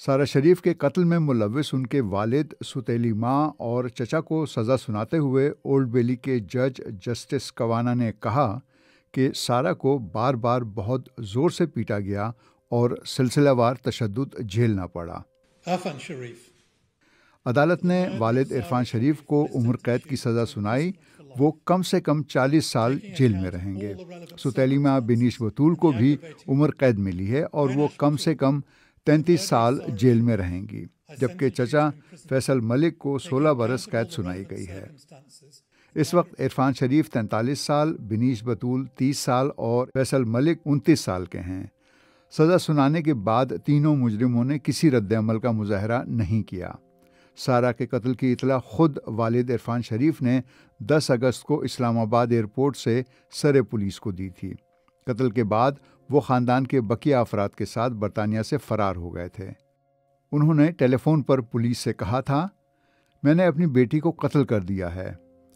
سارہ شریف کے قتل میں ملوث ان کے والد، ستیلی ماں اور چچا کو سزا سناتے ہوئے اولڈ بیلی کے جج جسٹس کوانا نے کہا کہ سارہ کو بار بار بہت زور سے پیٹا گیا اور سلسلہ وار تشدد جھیلنا پڑا۔ عدالت نے والد عرفان شریف کو عمر قید کی سزا سنائی، وہ کم سے کم 40 سال جیل میں رہیں گے۔ ستیلی ماں بنیش بطول کو بھی عمر قید ملی ہے اور وہ کم سے کم 33 سال جیل میں رہیں گی، جبکہ چچا فیصل ملک کو 16 برس قید سنائی گئی ہے۔ اس وقت عرفان شریف 43 سال، بنیش بطول 30 سال اور فیصل ملک 29 سال کے ہیں۔ سزا سنانے کے بعد تینوں مجرموں نے کسی رد عمل کا مظاہرہ نہیں کیا۔ سارہ کے قتل کی اطلاع خود والد عرفان شریف نے 10 اگست کو اسلام آباد ایئرپورٹ سے سر پولیس کو دی تھی۔ قتل کے بعد وہ خاندان کے بقیہ افراد کے ساتھ برطانیہ سے فرار ہو گئے تھے۔ انہوں نے ٹیلی فون پر پولیس سے کہا تھا، میں نے اپنی بیٹی کو قتل کر دیا ہے،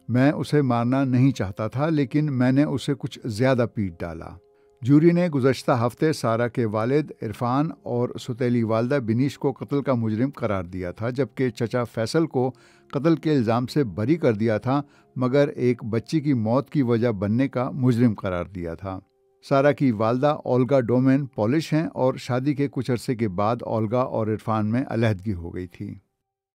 میں اسے مارنا نہیں چاہتا تھا لیکن میں نے اسے کچھ زیادہ پیٹ ڈالا۔ جوری نے گزشتہ ہفتے سارہ کے والد عرفان اور ستیلی والدہ بنیش کو قتل کا مجرم قرار دیا تھا، جبکہ چچا فیصل کو قتل کے الزام سے بری کر دیا تھا مگر ایک بچی کی موت کی وجہ بننے کا مجرم قرار دیا تھا۔ سارہ کی والدہ اولگا ڈومین پولش ہیں اور شادی کے کچھ عرصے کے بعد اولگا اور عرفان میں علیحدگی ہو گئی تھی۔